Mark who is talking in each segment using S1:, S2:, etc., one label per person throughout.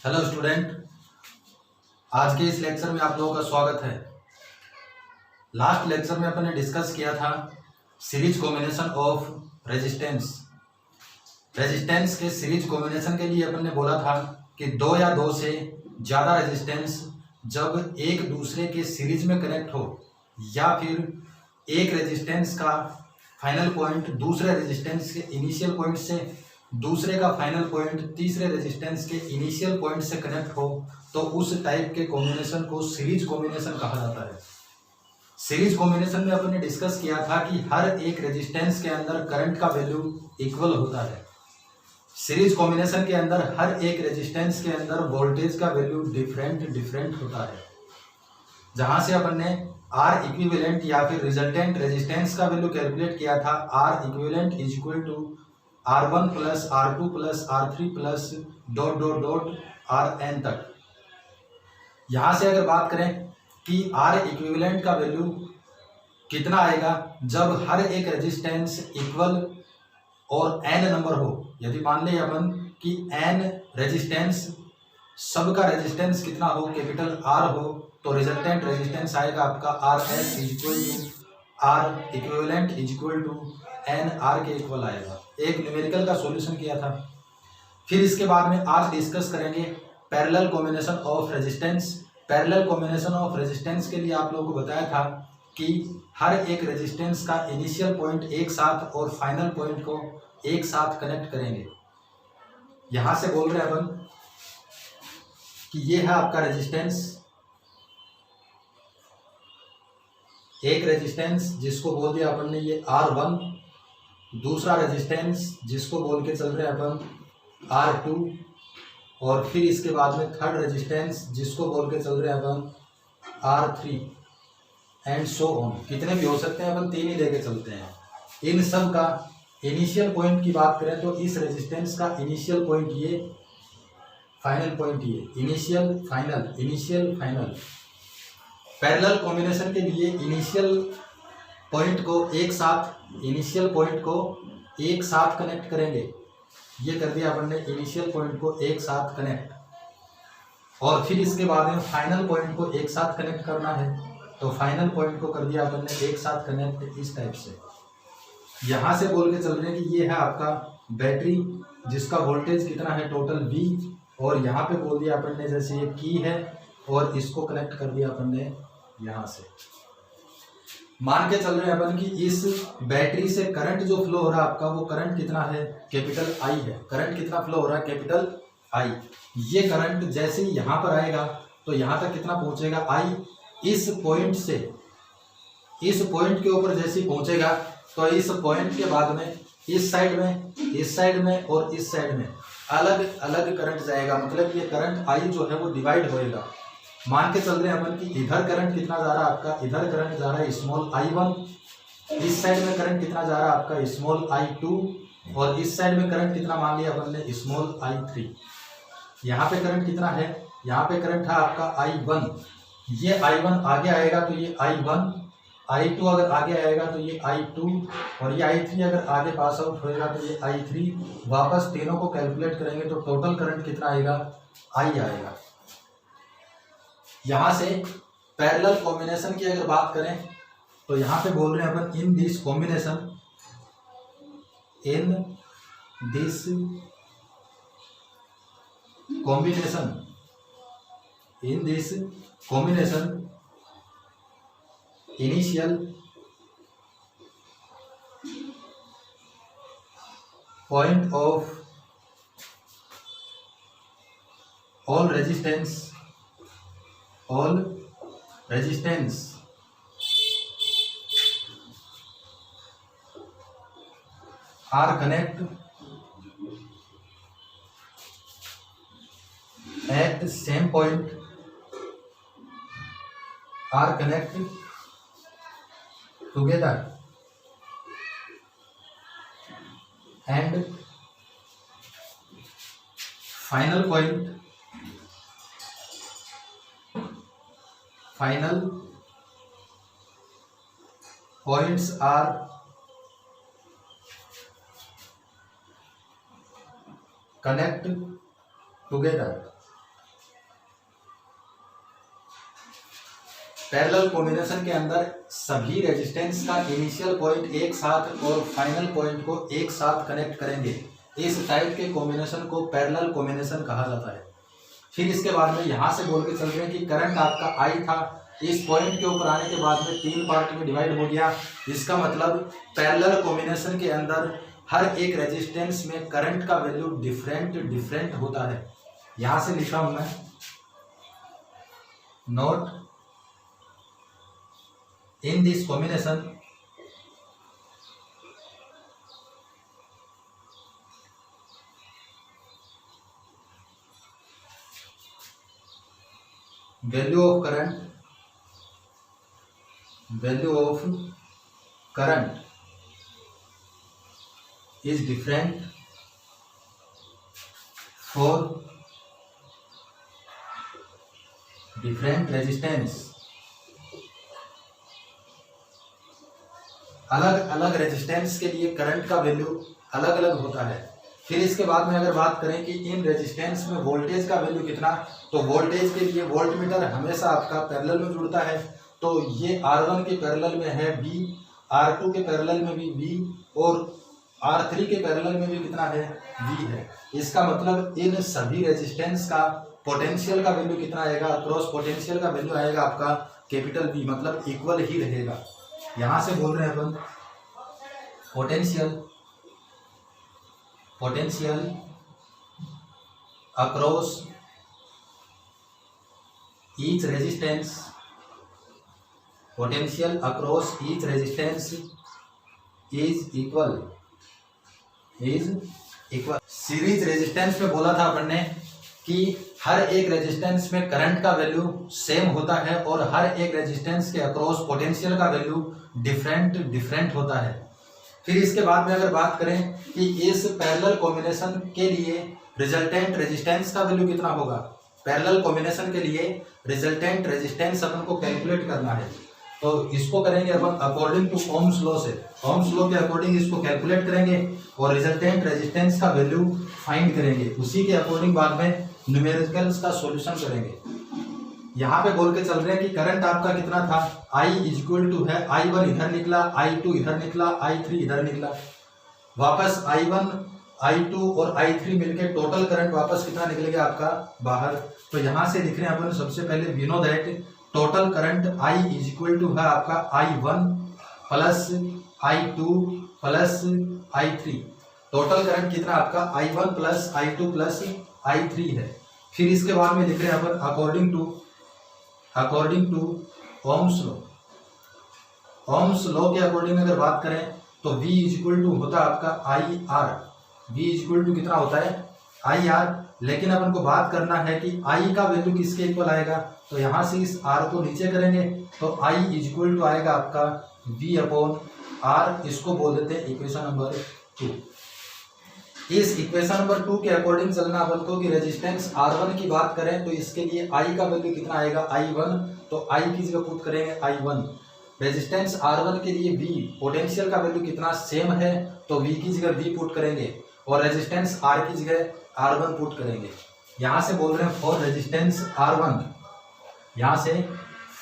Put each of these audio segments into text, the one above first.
S1: Hello student, आज के इस लेक्चर में आप लोगों का स्वागत है। लास्ट लेक्चर में अपन ने डिस्कस किया था series combination of resistance. Resistance के सीरीज कॉम्बिनेशन के लिए अपन ने बोला था कि दो या दो से ज़्यादा रेजिस्टेंस जब एक दूसरे के सीरीज में कनेक्ट हो या फिर एक रेजिस्टेंस का फाइनल पॉइंट दूसरे रेजिस्टेंस के इनिशियल पॉइंट से, दूसरे का फाइनल पॉइंट तीसरे रेजिस्टेंस के इनिशियल पॉइंट से कनेक्ट हो, तो उस टाइप के कॉम्बिनेशन को सीरीज कॉम्बिनेशन कहा जाता है। सीरीज कॉम्बिनेशन में अपन ने डिस्कस किया था कि हर एक रेजिस्टेंस के अंदर करंट का वैल्यू इक्वल होता है। सीरीज कॉम्बिनेशन के अंदर हर एक रेजिस्टेंस के अंदर वोल्टेज का वैल्यू डिफरेंट होता है। जहां से अपन ने आर इक्विवेलेंट या फिर रिजल्टेंट रेजिस्टेंस का वैल्यू कैलकुलेट किया था, R equivalent is equal to R1 plus R2 plus R3 plus dot dot dot Rn तक। यहां से अगर बात करें कि R इक्विवेलेंट का वैल्यू कितना आएगा जब हर एक रेजिस्टेंस इक्वल और n नंबर हो। यदि मान लें अपन कि n रेजिस्टेंस, सबका रेजिस्टेंस कितना हो, कैपिटल R हो, तो रिजल्टेंट रेजिस्टेंस आएगा आपका Rs is equal to R equivalent is equal to n R के इक्वल आएगा। एक न्यूमेरिकल का सॉल्यूशन किया था। फिर इसके बाद में आज डिस्कस करेंगे parallel combination of resistance. Parallel combination of resistance के लिए आप लोगों को बताया था कि हर एक रेजिस्टेंस का इनिशियल पॉइंट एक साथ और फाइनल पॉइंट को एक साथ कनेक्ट करेंगे। यहां से बोल रहे हैं अपन कि ये है आपका रेजिस्टेंस, एक रेजिस्टेंस जिसको बोल दिया अपन ने ये R1, दूसरा रेजिस्टेंस जिसको बोल के चल रहे हैं अपन R2, और फिर इसके बाद में थर्ड रेजिस्टेंस जिसको बोल के चल रहे हैं अपन R3 एंड सो ऑन। कितने भी हो सकते हैं, अपन तीन ही लेके चलते हैं। इन सब का इनिशियल पॉइंट की बात करें तो इस रेजिस्टेंस का इनिशियल पॉइंट ये, फाइनल पॉइंट ये, इनिशियल फाइनल। पैरेलल कॉम्बिनेशन के लिए इनिशियल पॉइंट को एक साथ कनेक्ट करेंगे। ये कर दिया अपन ने, इनिशियल पॉइंट को एक साथ कनेक्ट, और फिर इसके बाद में फाइनल पॉइंट को एक साथ कनेक्ट करना है, तो फाइनल पॉइंट को कर दिया अपन ने एक साथ कनेक्ट इस टाइप से। यहाँ से बोल के चल रहे हैं कि ये है आपका बैटरी जिसका वोल्टेज कितना है टोटल V, और यहाँ पे बोल दिया अपन ने जैसे ये की है और इसको कनेक्ट कर दिया अपन ने यहाँ से। मान के चल रहे हैं अपन कि इस बैटरी से करंट जो फ्लो हो रहा है आपका, वो करंट कितना है, कैपिटल I है। करंट कितना फ्लो हो रहा है, कैपिटल I। ये करंट जैसे ही यहाँ पर आएगा तो यहाँ तक कितना पहुँचेगा, I। इस पॉइंट से इस पॉइंट के ऊपर जैसे ही पहुँचेगा तो इस पॉइंट के बाद में इस साइड में, इस साइड में और इस साइड में अलग अलग करंट जाएगा। मतलब ये करंट I जो है वो डिवाइड होएगा। मान के चल रहे हैं अपन कि इधर करंट कितना जा रहा है आपका, इधर करंट जा रहा है स्मॉल I1, इस साइड में करंट कितना जा रहा है आपका स्मॉल I2, और इस साइड में करंट कितना मान लिया अपन ने स्मॉल I3। यहाँ पे करंट कितना है, यहाँ पे करंट है आपका I1। ये I1 आगे आएगा तो ये I1, I2 अगर आगे आएगा तो ये I2, और ये I3 अगर आगे पास आउट होएगा तो ये I3। वापस तीनों को कैलकुलेट करेंगे तो टोटल करंट कितना आएगा, I आएगा। यहाँ से पैरेलल कॉम्बिनेशन की अगर बात करें तो यहाँ पे बोल रहे हैं अपन in this combination initial point of all resistance are connect at the same point, are connect together and final points are connect together parallel combination के अंदर सभी रेजिस्टेंस का इनिशियल पॉइंट एक साथ और फाइनल पॉइंट को एक साथ कनेक्ट करेंगे। इस टाइप के कॉम्बिनेशन को पैरेलल कॉम्बिनेशन कहा जाता है। फिर इसके बाद में यहाँ से बोल के चल रहे हैं कि करंट आपका आई था, इस पॉइंट के ऊपर आने के बाद में 3 पार्ट में डिवाइड हो गया। इसका मतलब पैरेलल कॉम्बिनेशन के अंदर हर एक रेजिस्टेंस में करंट का वैल्यू डिफरेंट होता है। यहाँ से लिखा हूं मैं, note in this combination value of current is different for different resistance। अलग अलग रेजिस्टेंस के लिए करंट का वैल्यू अलग अलग होता है। फिर इसके बाद में अगर बात करें कि इन रेजिस्टेंस में वोल्टेज का वैल्यू कितना, तो वोल्टेज के लिए वोल्टमीटर हमेशा आपका पैरेलल में जुड़ता है। तो ये R1 के पैरेलल में है V, R2 के पैरेलल में भी V और R3 के पैरेलल में भी कितना है, V है। इसका मतलब इन सभी रेजिस्टेंस का पोटेंशियल का वैल्यू कितना आएगा, क्रॉस पोटेंशियल का वैल्यू आएगा आपका कैपिटल V, मतलब इक्वल ही रहेगा। यहाँ से बोल रहे हैं अपन potential across each resistance, potential across each resistance is equal. Series resistance में बोला था अपन ने कि हर एक रेजिस्टेंस में करंट का वैल्यू सेम होता है और हर एक रेजिस्टेंस के अक्रॉस पोटेंशियल का वैल्यू डिफरेंट होता है। फिर इसके बाद में अगर बात करें कि इस पैरेलल कॉम्बिनेशन के लिए रिजल्टेंट रेजिस्टेंस का वैल्यू कितना होगा, पैरेलल कॉम्बिनेशन के लिए रिजल्टेंट रेजिस्टेंस अपन को कैलकुलेट करना है। तो इसको करेंगे अपन अकॉर्डिंग टू ओम्स लॉ से, ओम्स लॉ के अकॉर्डिंग इसको कैलकुलेट करेंगे और रिजल्टेंट रेजिस्टेंस का वैल्यू फाइंड करेंगे। उसी के अकॉर्डिंग बाद में न्यूमेरिकल्स का सॉल्यूशन करेंगे। यहाँ पे बोल के चल रहे हैं कि करंट आपका कितना था, I इक्वल टू है I1 इधर निकला, I2 इधर निकला, I3 इधर निकला, वापस I1 I2 और I3 मिलके टोटल करंट वापस कितना निकलेगा आपका बाहर। तो यहाँ से लिख रहे हैं अपन सबसे पहले we know that total current I equal to है आपका I1 plus I2 plus I3। Total current कितना आपका I1 plus I2 plus I3 है। फिर इसके बाद में लिख रहे हैं अपन according to Ohm's law. Ohm's law के अकॉर्डिंग अगर बात करें तो V इक्वल टू होता है आपका IR। V इक्वल टू कितना होता है IR, लेकिन अपन को बात करना है कि I का वैल्यू किसके इक्वल आएगा। तो यहाँ से इस R को नीचे करेंगे तो I इक्वल टू आएगा आपका V अपॉन R। इसको बोल देते हैं इक्वेशन नंबर 2। इस इक्वेशन नंबर 2 के अकॉर्डिंग चलना अपन को कि रेजिस्टेंस R1 की बात करें तो इसके लिए I का वैल्यू कितना आएगा I1, तो I की जगह पुट करेंगे I1। रेजिस्टेंस R1 के लिए V पोटेंशियल का वैल्यू कितना सेम है तो V की जगह V पुट करेंगे और रेजिस्टेंस R की जगह R1 पुट करेंगे। यहाँ से बोल रहे हैं फॉर रेजिस्टेंस R1, यहाँ से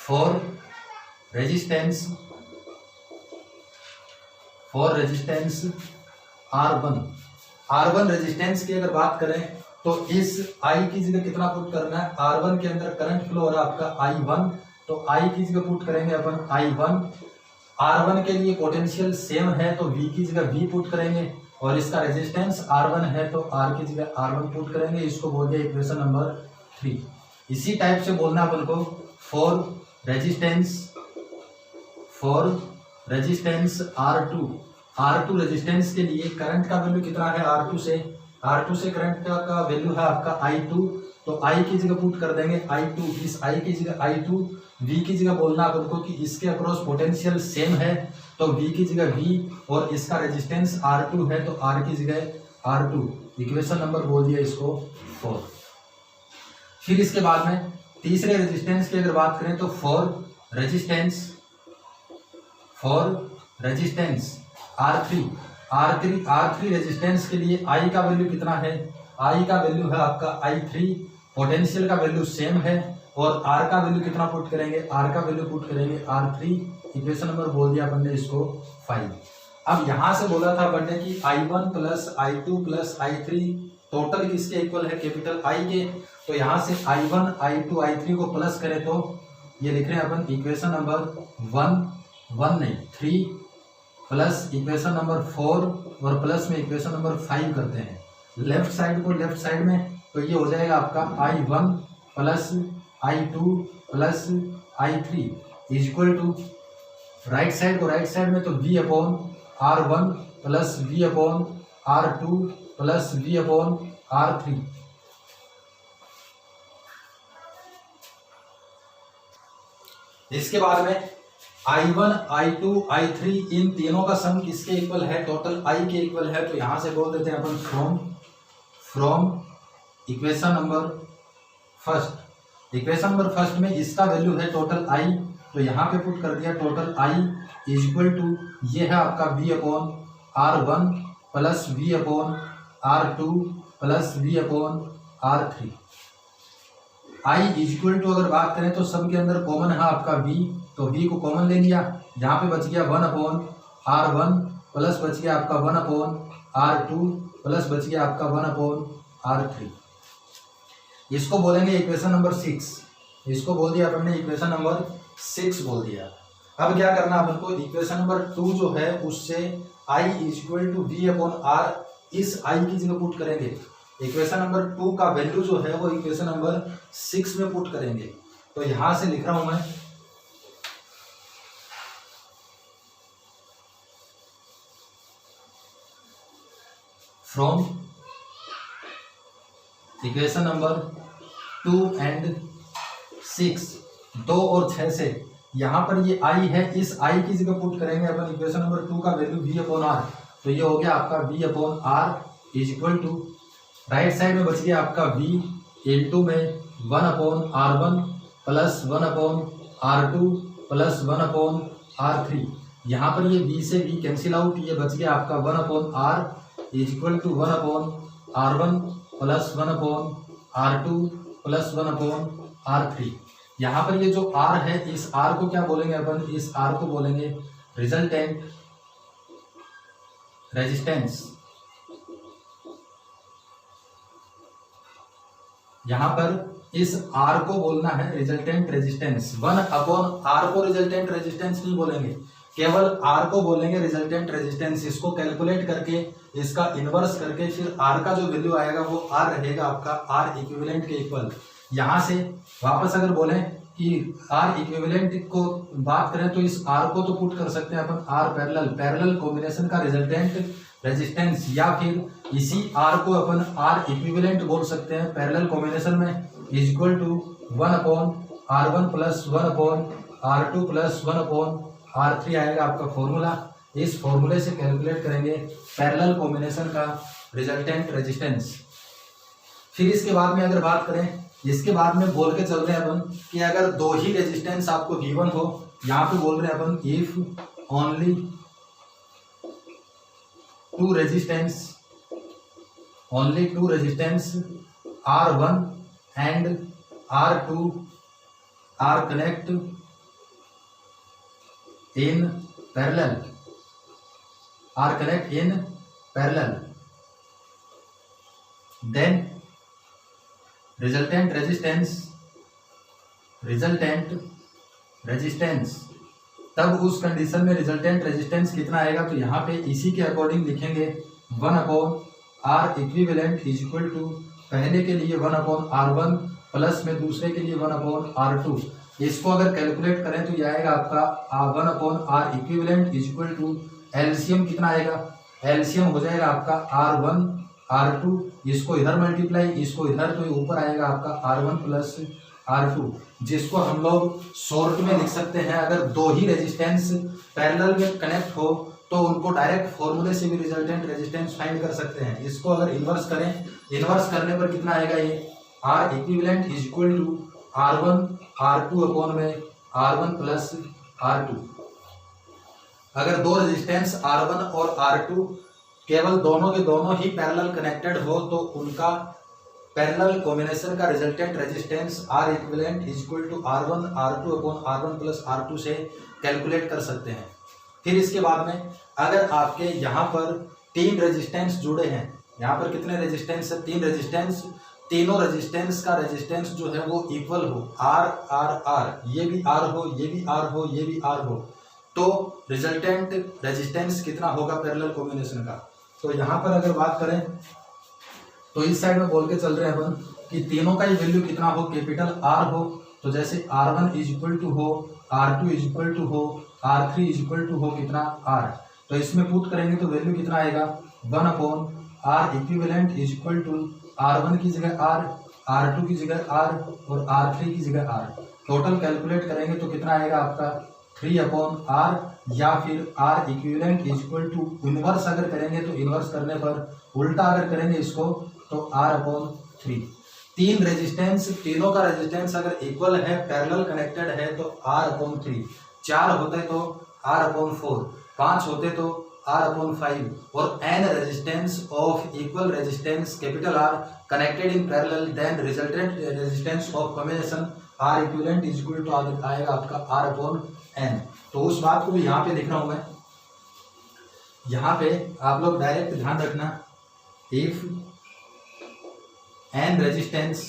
S1: फॉर रेजिस्टेंस R1 रेजिस्टेंस की अगर बात करें तो इस I की जगह कितना पुट करना है, R1 के अंदर करंट फ्लो हो रहा है आपका I1, तो I की जगह पुट करेंगे अपन I1। R1 के लिए पोटेंशियल सेम है तो V की जगह V पुट करेंगे और इसका रेजिस्टेंस R1 है तो R की जगह R1 पुट करेंगे। इसको बोल दिया इक्वेशन नंबर 3। इसी टाइप से बोलना अपन को फॉर रेजिस्टेंस R2 रेजिस्टेंस के लिए करंट का वैल्यू कितना है R2 से करंट का वैल्यू है आपका I2, तो I की जगह पुट कर देंगे I2, इस I की जगह I2, V की जगह बोलना अपन को कि इसके अक्रॉस पोटेंशियल सेम है तो V की जगह V और इसका रेजिस्टेंस R2 है तो R की जगह R2। इक्वेशन नंबर बोल दिया इसको 4। फिर इसके बाद में तीसरे रेजिस्टेंस की अगर बात करें तो फॉर रेजिस्टेंस R3 रेजिस्टेंस के लिए I का वैल्यू कितना है, I का वैल्यू है आपका I3 पोटेंशियल का वैल्यू सेम है और आर का वैल्यू कितना पुट करेंगे, आर का वैल्यू पुट करेंगे R3, इक्वेशन नंबर बोल दिया अपन ने इसको 5। अब यहां से बोला था अपन ने कि I1 plus I2 plus I3 total किसके इक्वल है, कैपिटल I के। तो यहां से I1 I2 I3 को प्लस करें तो ये लिख रहे हैं अपन equation number 3 plus equation number 4 और प्लस में इक्वेशन नंबर 5 करते हैं। लेफ्ट साइड को लेफ्ट साइड में, तो ये हो जाएगा आपका I1 plus I2 plus I3 equal to right side को राइट साइड में, तो V/R1 plus V/R2 plus V/R3। इसके बाद में I1 I2 I3 इन तीनों का सम किसके इक्वल है, टोटल I के इक्वल है। तो यहां से बोल देते हैं अपन from equation number first. Equation number first में इसका वैल्यू है टोटल I, तो यहाँ पे पुट कर दिया टोटल I इक्वल टू ये है आपका V/R1 plus V/R2 plus V/R3। I equal to अगर बात करें तो सब के अंदर कॉमन है आपका V, तो V को कॉमन ले लिया, यहाँ पे बच गया 1/R1 प्लस बच गया आपका 1/R2 प्लस बच गया आपका 1/R3। इसको बोलेंगे इक्वेशन नंबर 6। इसको बोल दिया अपन ने इक्वेशन नंबर 6 बोल दिया। अब क्या करना अपन को, इक्वेशन नंबर 2 जो है उससे I इक्वल टू V/R इस I की जगह पुट करेंगे। इक्वेशन नंबर 2 का वैल्यू जो है वो इक्वेशन नंबर 6 में पुट करेंगे। तो यहां से लिख रहा हूं मैं फ्रॉम इक्वेशन नंबर 2 एंड 6, 2 और 6 से यहां पर ये I है, इस I की जगह पुट करेंगे अपन इक्वेशन नंबर 2 का वैल्यू V/R। तो ये हो गया आपका V/R equal to right side में बच गया आपका V इंटू में 1/R1 plus 1/R2 plus 1/R3। यहाँ पर ये V से V कैंसिल आउट, ये बच गया आपका 1/R equal to 1/R1 plus 1/R2 plus 1/R3। यहाँ पर ये जो R है, इस R को क्या बोलेंगे अपन, इस R को बोलेंगे रिजल्टेंट रेजिस्टेंस। यहां पर इस R को बोलना है रिजल्टेंट रेजिस्टेंस। 1/R को रिजल्टेंट रेजिस्टेंस नहीं बोलेंगे, केवल R को बोलेंगे रिजल्टेंट रेजिस्टेंस। इसको कैलकुलेट करके इसका इनवर्स करके फिर R का जो वैल्यू आएगा वो R रहेगा आपका R इक्विवेलेंट के इक्वल। यहां से वापस अगर बोलें कि R इक्विवेलेंट को बात करें तो इस R को तो पुट कर सकते हैं अपन R पैरेलल कॉम्बिनेशन का रिजल्टेंट रेजिस्टेंस, या फिर इसी R को अपन R इक्विवेलेंट बोल सकते हैं पैरेलल कॉम्बिनेशन में, equal to 1/R1 plus 1/R2 plus 1/R3 आएगा आपका फॉर्मूला। इस फॉर्मूले से कैलकुलेट करेंगे पैरेलल कॉम्बिनेशन का रिजल्टेंट रेजिस्टेंस। फिर इसके बाद में अगर बात करें, इसके बाद में बोल के चल रहे हैं अपन कि अगर दो ही रेजिस्टेंस आपको गिवन हो, यहाँ पे बोल रहे हैं अपन if only two resistance R1 and R2 are connect in parallel, then resultant resistance, तब उस कंडीशन में रिजल्टेंट रेजिस्टेंस कितना आएगा। तो यहाँ पे इसी के अकॉर्डिंग लिखेंगे 1/R equivalent is equal to पहले के लिए 1/R1 प्लस में दूसरे के लिए 1/R2। इसको अगर कैलकुलेट करें तो ये आएगा आपका 1/R equivalent is equal to LCM कितना आएगा, एलसीएम हो जाएगा आपका R1 R2, इसको इधर मल्टीप्लाई इसको इधर, तो ऊपर आएगा आपका R1 प्लस R2, जिसको हम लोग शॉर्ट में लिख सकते हैं। अगर दो ही रेजिस्टेंस पैरेलल में कनेक्ट हो तो उनको डायरेक्ट फॉर्मूले से भी रिजल्टेंट रेजिस्टेंस फाइंड कर सकते हैं। इसको अगर इन्वर्स करें, इन्वर्स करने पर कितना आएगा, ये R equivalent is equal to R1 R2 upon में R1 प्लस R2। अगर दो रेजिस्टेंस R1 और R2 केवल दोनों के दोनों ही पैरेलल कनेक्टेड हो तो उनका पैरेलल कॉम्बिनेशन का resultant resistance R equivalent is equal to R1 R2 upon R1 plus R2 से कैलकुलेट कर सकते हैं। फिर इसके बाद में अगर आपके यहाँ पर 3 रेजिस्टेंस जुड़े हैं, यहाँ पर कितने रेजिस्टेंस है, 3 रेजिस्टेंस, तीनों रेजिस्टेंस का रेजिस्टेंस जो है वो इक्वल हो, R R R, ये भी R हो, ये भी R हो, ये भी R हो, तो रिजल्टेंट रेजिस्टेंस कितना होगा पैरेलल कॉम्बिनेशन का। तो यहाँ पर अगर बात करें तो इस साइड में बोल के चल रहे हैं अपन कि तीनों का ही वैल्यू कितना हो, कैपिटल R हो, तो जैसे R1 इज इक्वल टू हो, R2 इज इक्वल टू हो, R3 इज इक्वल टू हो कितना R, तो इसमें पुट करेंगे तो वैल्यू कितना आएगा 1 upon R equivalent is equal to R1 की जगह R, R2 की जगह R और R3 की जगह R, टोटल कैलकुलेट करेंगे तो कितना आएगा आपका 3 अपॉन R, या फिर R equivalent is equal to inverse अगर करेंगे तो इनवर्स करने पर उल्टा अगर करेंगे इसको तो R अपॉन 3। 3 रेजिस्टेंस, तीनों का रेजिस्टेंस अगर इक्वल है, पैरेलल कनेक्टेड है तो R अपॉन 3, 4 होते तो R अपॉन 4, 5 होते तो R अपॉन 5 और n resistance of equal resistance capital R connected in parallel, then resultant resistance of combination R equivalent is equal to आएगा आपका R अपॉन n। तो उस बात को भी यहाँ पे लिख रहा हूँ मैं, यहाँ पे आप लोग डायरेक्ट ध्यान रखना, if n resistance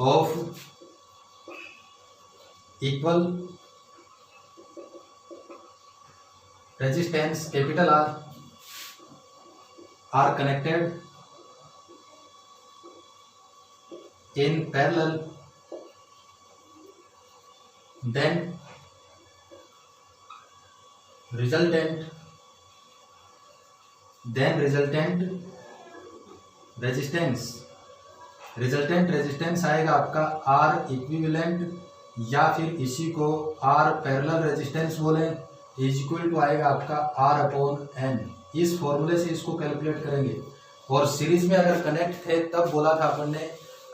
S1: of equal resistance capital R are connected in parallel, then resultant resistance आएगा आपका R इक्विवेलेंट, या फिर इसी को R पैरेलल रेजिस्टेंस बोले, इज इक्वल टू आएगा आपका R अपॉन n। इस फॉर्मूले से इसको कैलकुलेट करेंगे। और सीरीज में अगर कनेक्ट थे तब बोला था अपन ने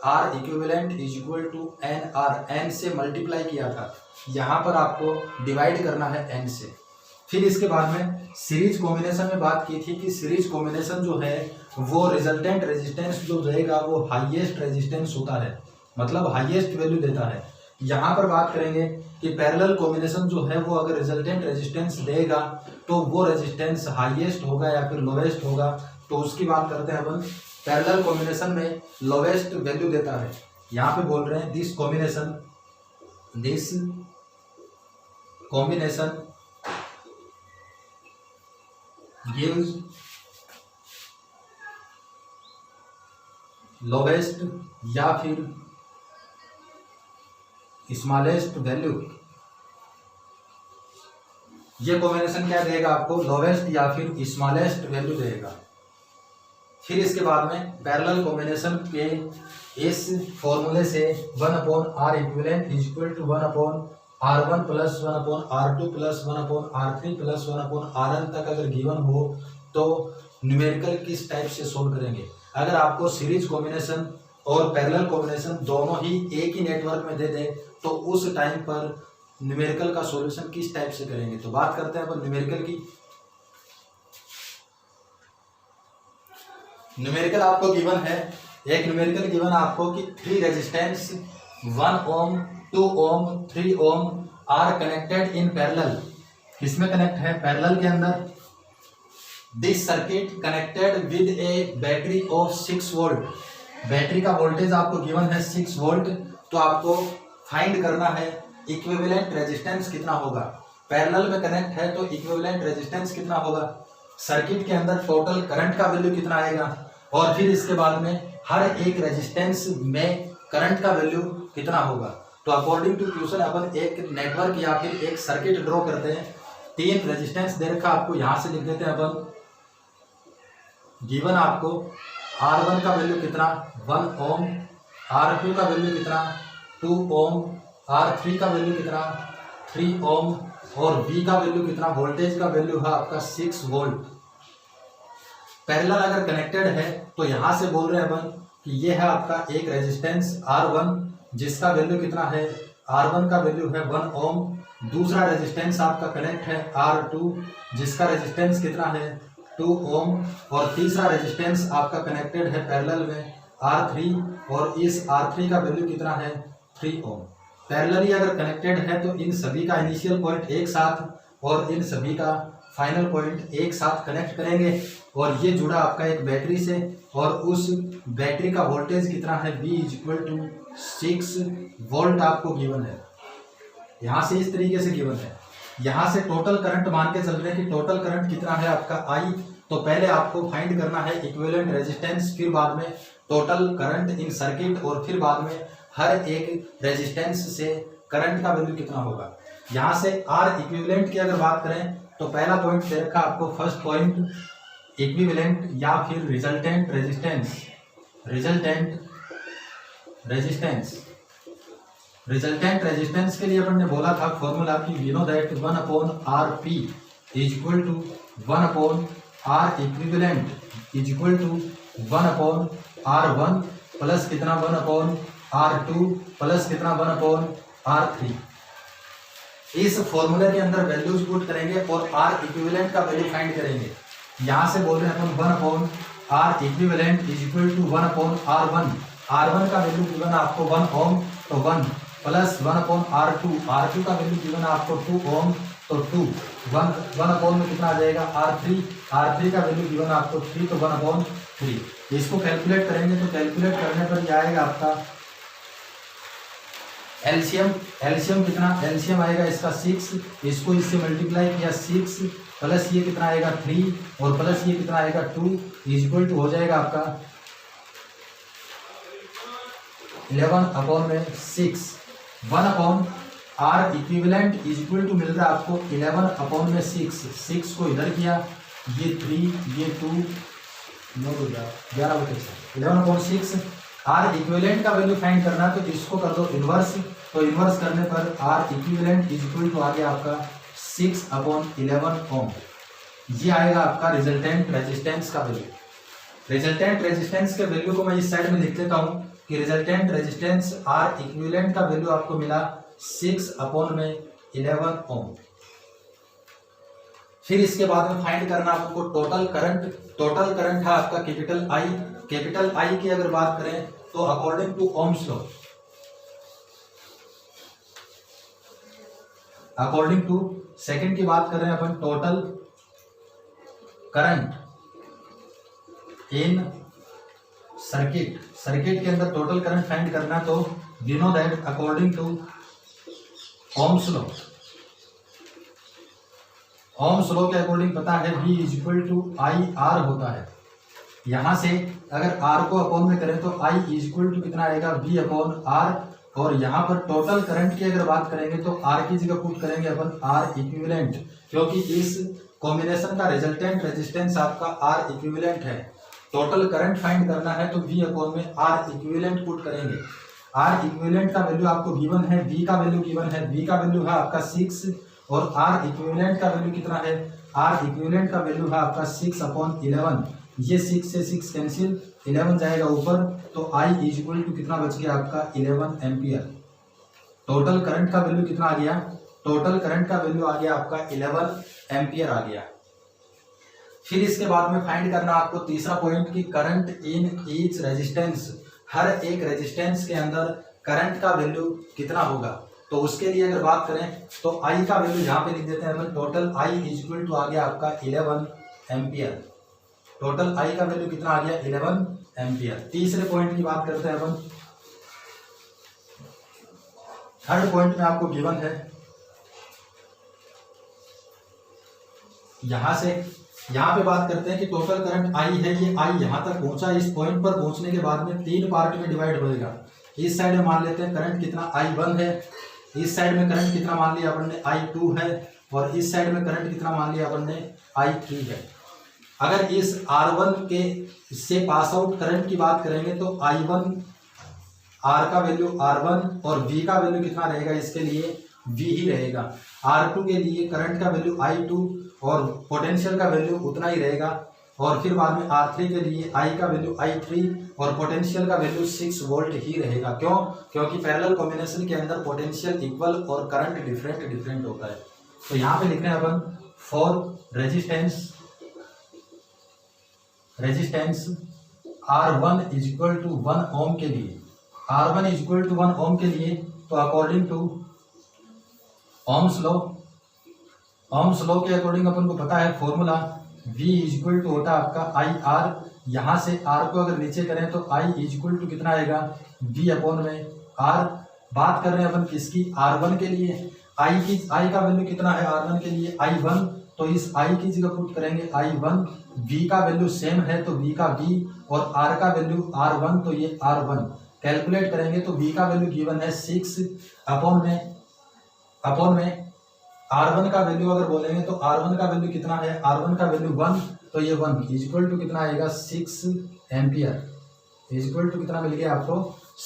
S1: R equivalent is equal to n R, n से मल्टीप्लाई किया था, यहाँ पर आपको डिवाइड करना है n से। फिर इसके बाद में सीरीज कॉम्बिनेशन में बात की थी कि सीरीज कॉम्बिनेशन जो है वो रिजल्टेंट रेजिस्टेंस जो रहेगा वो हाईएस्ट रेजिस्टेंस होता है, मतलब हाईएस्ट वैल्यू देता है। यहाँ पर बात करेंगे कि पैरेलल कॉम्बिनेशन जो है वो अगर रिजल्टेंट रेजिस्टेंस देगा तो वो रेजिस्टेंस हाईएस्ट होगा या फिर लोवेस्ट होगा, तो उसकी बात करते हैं अपन। पैरेलल कॉम्बिनेशन में लोवेस्ट वैल्यू देता है, यहाँ पे बोल रहे हैं दिस कॉम्बिनेशन gives लोवेस्ट या फिर स्मॉलेस्ट वैल्यू। ये कॉम्बिनेशन क्या देगा आपको, लोवेस्ट या फिर स्मॉलेस्ट वैल्यू देगा। फिर इसके बाद में पैरेलल कॉम्बिनेशन के इस फॉर्मूले से 1 upon R equivalent is equal to 1 upon R1 plus 1 upon R2 plus 1 upon R3 plus 1 upon Rn तक अगर गिवन हो तो न्यूमेरिकल किस टाइप से सोल्व करेंगे। अगर आपको सीरीज कॉम्बिनेशन और पैरेलल कॉम्बिनेशन दोनों ही एक ही नेटवर्क में दे दे तो उस टाइम पर न्यूमेरिकल का सॉल्यूशन किस टाइप से करेंगे। तो बात करते हैं अपन न्यूमेरिकल की। न्यूमेरिकल आपको गिवन है, एक न्यूमेरिकल गिवन आपको कि 3 resistance 1 ohm 2 ohm 3 ohm are connected in parallel. किसमें कनेक्ट है, पैरेलल के अंदर। This circuit connected with a battery of 6 volt. Battery का वोल्टेज आपको गिवन है 6 वोल्ट, तो आपको फाइंड करना है इक्विवेलेंट रेजिस्टेंस कितना होगा। पैरेलल में कनेक्ट है तो इक्विवेलेंट रेजिस्टेंस कितना होगा, सर्किट के अंदर टोटल करंट का वैल्यू कितना आएगा, और फिर इसके बाद में हर एक रेजिस्टेंस में करंट का वैल्यू कितना होगा। तो अकॉर्डिंग टू क्वेश्चन अपन एक नेटवर्क या फिर एक सर्किट ड्रॉ करते हैं। 3 रेजिस्टेंस दे रखा आपको, यहाँ से लिख देते हैं अपन। गिवन आपको R1 का वैल्यू कितना 1 ओम, R2 का वैल्यू कितना 2 ओम, R3 का वैल्यू कितना 3 ओम और V का वैल्यू कितना, वोल्टेज का वैल्यू है आपका 6 वोल्ट। पैरेलल अगर कनेक्टेड है तो यहाँ से बोल रहे हैं अपन कि ये है आपका एक रेजिस्टेंस R1 जिसका वैल्यू कितना है, R1 का वैल्यू है 1 ओम। दूसरा रेजिस्टेंस आपका कनेक्ट है R2 जिसका रेजिस्टेंस कितना है 2 ओम, और तीसरा रेजिस्टेंस आपका कनेक्टेड है पैरेलल में R3, और इस R3 का वैल्यू कितना है 3 ओम। पैरेलली अगर कनेक्टेड है तो इन सभी का इनिशियल पॉइंट एक साथ और इन सभी का फाइनल पॉइंट एक साथ कनेक्ट करेंगे, और ये जुड़ा आपका एक बैटरी से, और उस बैटरी का वोल्टेज कितना है V = 6 वोल्ट आपको गिवन है। यहाँ से इस तरीके से गिवन है। यहाँ से टोटल करंट मान के चल रहे हैं कि टोटल करंट कितना है आपका I, तो पहले आपको फाइंड करना है इक्विवेलेंट रेजिस्टेंस, फिर बाद में टोटल करंट इन सर्किट, और फिर बाद में हर एक रेजिस्टेंस से करंट का वैल्यू कितना होगा। यहाँ से R इक्विवेलेंट की अगर बात करें तो पहला पॉइंट दे रखा आपको, फर्स्ट पॉइंट इक्विवेलेंट या फिर रिजल्टेंट रेजिस्टेंस। रिजल्टेंट रेजिस्टेंस के लिए अपन ने बोला था फॉर्मूला की we know that 1/RP = 1/R equivalent = 1/R1 plus कितना 1/R2 प्लस कितना 1/R3। इस फॉर्मूले के अंदर वैल्यूज पुट करेंगे और R इक्विवेलेंट का वैल्यू फाइंड करेंगे। यहाँ से बोल रहे हैं अपन 1/R इक्विवेलेंट = 1/R1। R1 का वैल्यू गिवन आपको 1 ओम, तो 1 प्लस 1/R2 का वैल्यू गिवन आपको 2 ओम, तो 2 1 में कितना आ जाएगा R3 का वैल्यू गिवन आपको 3, तो 1/3। इसको कैलकुलेट करेंगे तो कैलकुलेट करने पर यह आएगा आपका एलसीएम कितना, एलसीएम आएगा इसका 6, इसको इससे मल्टीप्लाई किया 6 प्लस ये कितना आएगा 3 और प्लस ये कितना आएगा 2 = हो जाएगा आपका 11/6। 1/R इक्विवेलेंट = मिल रहा है आपको 11/6। 6 को इधर किया, ये 3 ये 2 9 हो गया 11/6। R इक्विवेलेंट का वैल्यू फाइंड करना है तो इसको कर दो इनवर्स, तो इनवर्स करने पर R इक्विवेलेंट = आ गया आपका 6/11 ओम। ये आएगा आपका रिजल्टेंट रेजिस्टेंस का वैल्यू। रिजल्टेंट रेजिस्टेंस के वैल्यू को मैं इस साइड में लिख देता हूँ कि रिजल्टेंट रेजिस्टेंस R इक्विवेलेंट का वैल्यू आपको मिला 6/11 ओम। फिर इसके बाद में फाइंड करना आपको टोटल करंट। टोटल करंट है आपका कैपिटल I। कैपिटल I की अगर बात करें तो according to Ohm's law, according to second की बात कर रहे हैं अपन, टोटल करंट इन सर्किट के अंदर टोटल करंट फाइंड करना, तो we know that according to Ohm's law, Ohm's law के अकॉर्डिंग पता है V = IR होता है। यहां से अगर R को अपॉन में करें तो I = कितना आएगा V/R, और यहाँ पर टोटल करंट की अगर बात करेंगे तो R की जगह पुट करेंगे अपन R इक्विवेलेंट, क्योंकि इस कॉम्बिनेशन का रिजल्टेंट रेजिस्टेंस आपका R इक्विवेलेंट है। टोटल करंट फाइंड करना है तो V/R इक्विवेलेंट पुट करेंगे। R इक्विवेलेंट का वैल्यू आपको गिवन है, V का वैल्यू गिवन है, V का वैल्यू है आपका 6 और R इक्विवेलेंट का वैल्यू कितना है, R इक्विवेलेंट का वैल्यू है आपका 6/11। ये 6 से 6 कैंसिल, 11 जाएगा ऊपर, तो I = कितना बच गया आपका 11 एम्पियर। टोटल करंट का वैल्यू कितना आ गया, टोटल करंट का वैल्यू आ गया आपका 11 एम्पियर आ गया। फिर इसके बाद में फाइंड करना आपको तीसरा पॉइंट की करंट इन ईच रेजिस्टेंस। हर एक रेजिस्टेंस के अंदर करंट का वैल्यू कितना होगा, तो उसके लिए अगर बात करें तो I का वैल्यू यहाँ पे लिख देते हैं अपन। टोटल I = आ गया आपका 11 एम्पियर। टोटल I का वैल्यू कितना आ गया 11 एम्पियर। तीसरे पॉइंट की बात करते हैं अपन। थर्ड पॉइंट में आपको गिवन है, यहाँ पे बात करते हैं कि टोटल करंट I है, ये I यहाँ तक पहुंचा, इस पॉइंट पर पहुंचने के बाद में 3 पार्ट में डिवाइड होएगा। इस साइड में मान लेते हैं करंट कितना I1 है, इस साइड में करंट कितना मान लिया अपन ने I2 है, और इस साइड में करंट कितना मान लिया अपन ने I3 है। अगर इस R1 के से पास आउट करंट की बात करेंगे तो I1 R का वैल्यू R1 और V का वैल्यू कितना रहेगा, इसके लिए V ही रहेगा। R2 के लिए करंट का वैल्यू I2 और पोटेंशियल का वैल्यू उतना ही रहेगा, और फिर बाद में R3 के लिए I का वैल्यू I3 और पोटेंशियल का वैल्यू 6 वोल्ट ही रहेगा। क्यों? क्योंकि पैरेलल कॉम्बिनेशन के अंदर पोटेंशियल इक्वल और करंट डिफरेंट होता है। तो यहाँ पे लिख रहे हैं अपन for resistance resistance R1 is equal to 1 ohm के लिए, R1 is equal to 1 ohm के लिए, तो अकॉर्डिंग टू ओम्स लॉ के अकॉर्डिंग अपन को पता है formula V is equal to होता है आपका आई आर। यहाँ से R को अगर नीचे करें तो I इज इक्वल टू कितना आएगा, V अपॉन में R। बात कर रहे हैं अपन किसकी, R1 के लिए। I का वैल्यू कितना है R1 के लिए, I1, तो इस I की जगह पुट करेंगे I1। V का वैल्यू सेम है तो V का V, और R का वैल्यू R1 तो ये R1। कैलकुलेट करेंगे तो V का वैल्यू गिवन है 6 अपॉन में R1 का वैल्यू अगर बोलेंगे तो R1 का वैल्यू कितना है, R1 का वैल्यू 1, तो ये 1 इज इक्वल टू कितना आएगा 6 एम्पियर, इज इक्वल टू कितना मिल गया आपको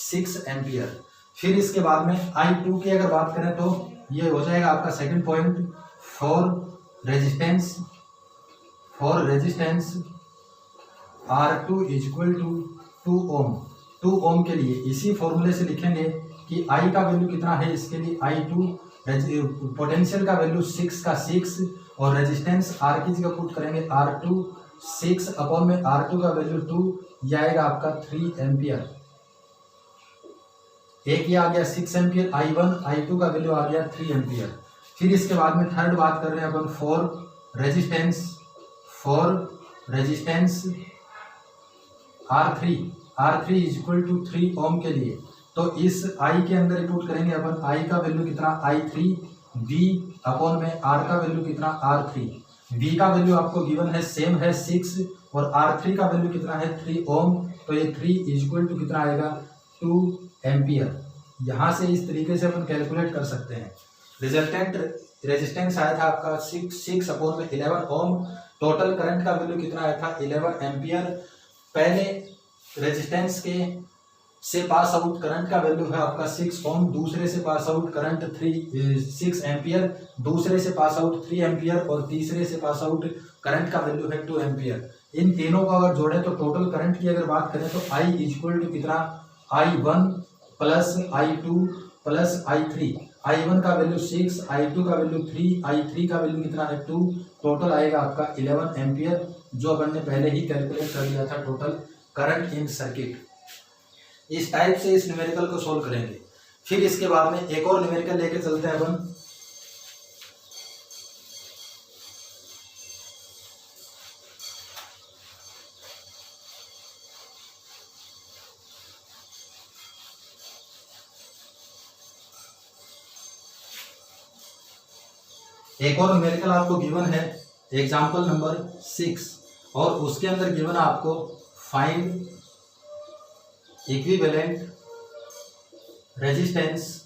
S1: 6 एम्पियर। फिर इसके बाद में I2 की अगर बात करें तो ये हो जाएगा आपका second point, for resistance R2 is equal to 2 ohm के लिए इसी फॉर्मूले से लिखेंगे कि I का वैल्यू कितना है इसके लिए, I2 पोटेंशियल का वैल्यू 6 का 6, और रेजिस्टेंस R की जगह पुट करेंगे R2 6 अपॉन में R2 का वैल्यू 2, यह आएगा आपका 3 एम्पियर। एक ये आ गया 6 एम्पियर I1, I2 का वैल्यू आ गया 3 एम्पियर। फिर इसके बाद में थर्ड बात कर रहे हैं अपन for resistance R3 is equal to 3 ohm के लिए, तो इस I के अंदर ही पुट करेंगे अपन I का वैल्यू कितना I3, V अपॉन में R का वैल्यू कितना R3। V का वैल्यू आपको गिवन है सेम है 6, और R3 का वैल्यू कितना है 3 ओम, तो ये 3 इज इक्वल टू कितना आएगा 2 एम्पियर। यहाँ से इस तरीके से अपन कैलकुलेट कर सकते हैं। रिजल्टेंट रेजिस्टेंस आया था आपका 6 अपॉन में 11 ओम, टोटल करंट का वैल्यू कितना आया था 11 एम्पियर। पहले रेजिस्टेंस के से पास आउट करंट का वैल्यू है आपका 6 ओम, दूसरे से पास आउट करंट 6 एम्पियर, दूसरे से पास आउट 3 एम्पियर, और तीसरे से पास आउट करंट का वैल्यू है 2 एम्पियर। इन तीनों को अगर जोड़े तो टोटल करंट की अगर बात करें तो I इज इक्वल टू कितना I1 plus I2 plus I3। I1 का वैल्यू 6, I2 का वैल्यू 3, I3 का वैल्यू कितना है 2, टोटल आएगा आपका 11 एम्पियर, जो अपन ने पहले ही कैलकुलेट कर लिया था टोटल करंट इन सर्किट। इस टाइप से इस न्यूमेरिकल को सोल्व करेंगे। फिर इसके बाद में एक और न्यूमेरिकल लेके चलते हैं अपन। एक और न्यूमेरिकल आपको गिवन है एग्जांपल नंबर 6, और उसके अंदर गिवन है आपको find equivalent resistance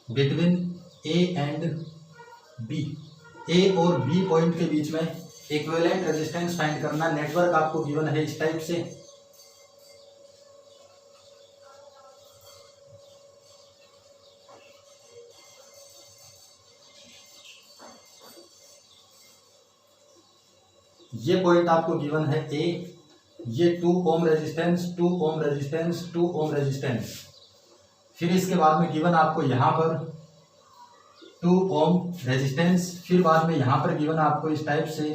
S1: between A and B. A और बी पॉइंट के बीच में इक्विवेलेंट रेजिस्टेंस फाइंड करना। नेटवर्क आपको गिवन है इस टाइप से, ये पॉइंट आपको गिवन है ए, ये 2 ohm resistance 2 ohm resistance 2 ohm resistance. फिर इसके बाद में गिवन आपको यहाँ पर 2 ओम रेजिस्टेंस, फिर बाद में यहाँ पर गिवन आपको इस टाइप से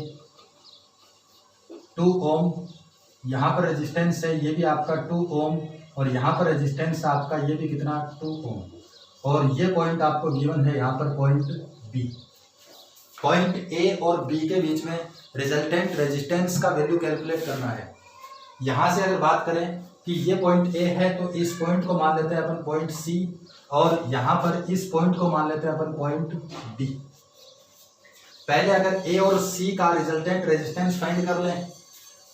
S1: 2 ओम, यहाँ पर रेजिस्टेंस है ये भी आपका 2 ओम, और यहाँ पर रेजिस्टेंस आपका ये भी कितना 2 ओम, और ये पॉइंट आपको गिवन है यहाँ पर पॉइंट बी। पॉइंट ए और बी के बीच में रिजल्टेंट रेजिस्टेंस का वैल्यू कैलकुलेट करना है। यहाँ से अगर बात करें कि ये पॉइंट ए है तो इस पॉइंट को मान लेते हैं अपन पॉइंट सी, और यहाँ पर इस पॉइंट को मान लेते हैं अपन पॉइंट डी। पहले अगर ए और सी का रिजल्टेंट रेजिस्टेंस फाइंड कर लें,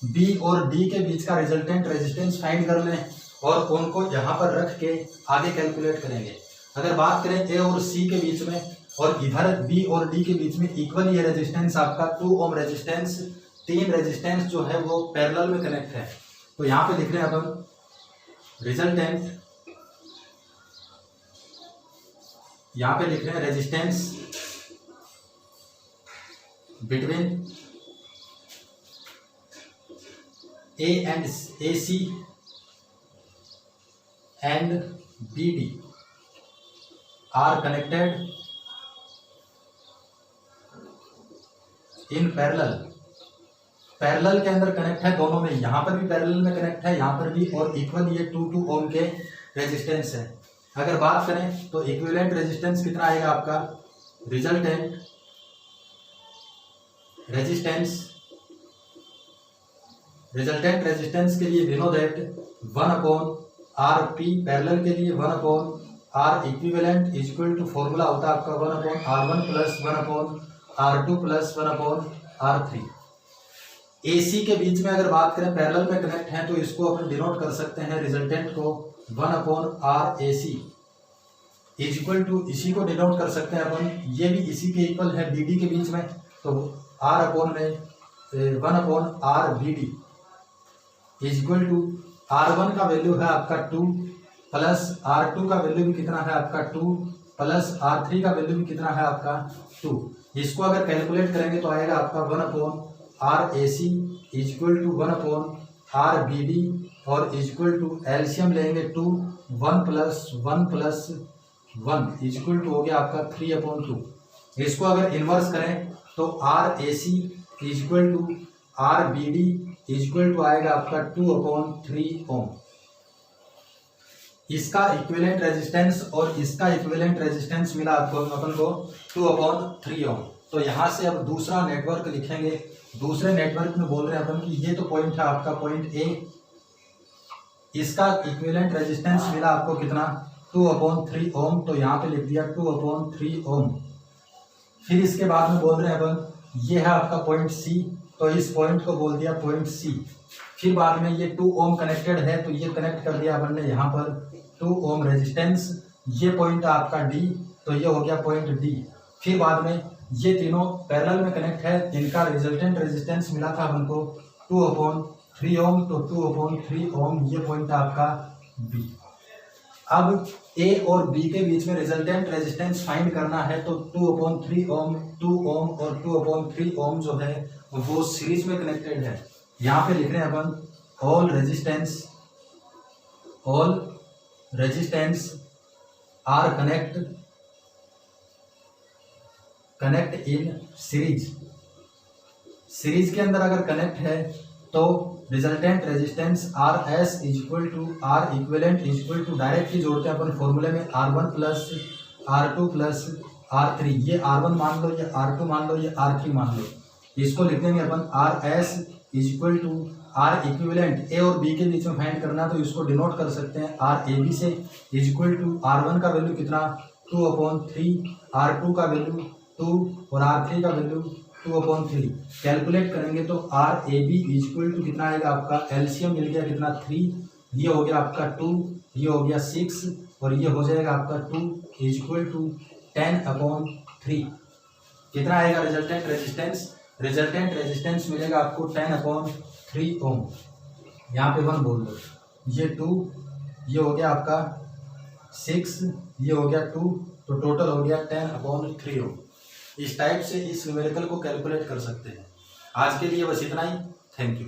S1: बी और डी के बीच का रिजल्टेंट रेजिस्टेंस फाइंड कर लें, और उनको यहाँ पर रख के आगे कैलकुलेट करेंगे। अगर बात करें ए और सी के बीच में, और इधर बी और डी के बीच में इक्वल ये रेजिस्टेंस आपका 2 ओम रेजिस्टेंस, 3 रेजिस्टेंस जो है वो पैरेलल में कनेक्ट है। तो यहाँ पे लिख रहे हैं अपन रिजल्टेंट, यहाँ पे लिख रहे हैं resistance between A and A C and B D are connected in parallel, parallel के अंदर कनेक्ट है दोनों में, यहाँ पर भी पैरेलल में कनेक्ट है, यहाँ पर भी, और इक्वल ये 2 ओम के रेजिस्टेंस है। अगर बात करें तो इक्विवेलेंट रेजिस्टेंस कितना आएगा आपका, रिजल्टेंट रेजिस्टेंस के लिए we know that 1/RP, parallel के लिए 1/R equivalent is equal to, formula होता है आपका 1/R1 plus 1/R2 plus 1/R3। AC के बीच में अगर बात करें, पैरेलल में कनेक्ट है तो इसको अपन डिनोट कर सकते हैं रिजल्टेंट को 1/RAC इज इक्वल टू, इसी को डिनोट कर सकते हैं अपन, ये भी इसी के इक्वल है BD के बीच में, तो R/1/RBD is equal to, R1 का वैल्यू है आपका 2 प्लस R2 का वैल्यू भी कितना है आपका 2 प्लस R3 का वैल्यू भी कितना है आपका 2। इसको अगर कैलकुलेट करेंगे तो आएगा आपका 1/RAC is equal to 1/RBD और इज इक्वल टू, एलसीएम लेंगे 2, 1 plus 1 plus 1 is equal to हो गया आपका 3/2। इसको अगर इन्वर्स करें तो RAC is equal to RBD is equal to आएगा आपका 2/3 ओम। इसका इक्विवेलेंट रेजिस्टेंस और इसका इक्विवेलेंट रेजिस्टेंस मिला आपको अपन को 2/3 ओम। तो यहाँ से अब दूसरा नेटवर्क लिखेंगे। दूसरे नेटवर्क में बोल रहे हैं अपन कि ये तो पॉइंट है आपका पॉइंट ए, इसका इक्विवेलेंट रेजिस्टेंस मिला आपको कितना 2/3 ओम, तो यहाँ पे लिख दिया 2/3 ओम। फिर इसके बाद में बोल रहे हैं अपन ये है आपका पॉइंट सी, तो इस पॉइंट को बोल दिया पॉइंट सी। फिर बाद में ये 2 ओम कनेक्टेड है तो ये कनेक्ट कर दिया अपन ने यहाँ पर 2 ओम रेजिस्टेंस। ये पॉइंट आपका डी, तो ये हो गया पॉइंट डी। फिर बाद में ये तीनों पैरेलल में कनेक्ट है, इनका रिजल्टेंट रेजिस्टेंस मिला था अपन को 2/3 ओम, तो 2/3 ओम ये पॉइंट आपका बी। अब ए और बी के बीच में रिजल्टेंट रेजिस्टेंस फाइंड करना है, तो 2/3 ओम, 2 ओम और 2/3 ओम जो है वो सीरीज में कनेक्टेड है। यहाँ पे लिख रहे हैं अपन all resistance are connect in series. Series के अंदर अगर कनेक्ट है तो resultant resistance R S is equal to R equivalent is equal to, directly जोड़ते हैं अपन फॉर्मूले में R1 plus R2 plus R3। ये R1 मान लो, ये R2 मान लो, ये R3 मान लो। इसको लिख देंगे अपन R S is equal to R equivalent, A और बी के बीच में फाइंड करना, तो इसको डिनोट कर सकते हैं RAB से इज इक्वल टू R1 का वैल्यू कितना 2/3, R2 का वैल्यू 2 और R3 का वैल्यू 2/3। कैलकुलेट करेंगे तो RAB इज इक्वल टू कितना आएगा आपका, एलसीएम मिल गया कितना 3, ये हो गया आपका 2, ये हो गया 6 और ये हो जाएगा आपका 2 इज इक्वल टू 10/3। कितना आएगा रिजल्टेंट रेजिस्टेंस? रिजल्टेंट रेजिस्टेंस मिलेगा आपको 10/3 ओम। यहाँ पे 1 बोल दो, ये 2, ये हो गया आपका 6, ये हो गया 2, तो टोटल हो गया 10/3 ओम। इस टाइप से इस न्यूमेरिकल को कैलकुलेट कर सकते हैं। आज के लिए बस इतना ही। Thank you.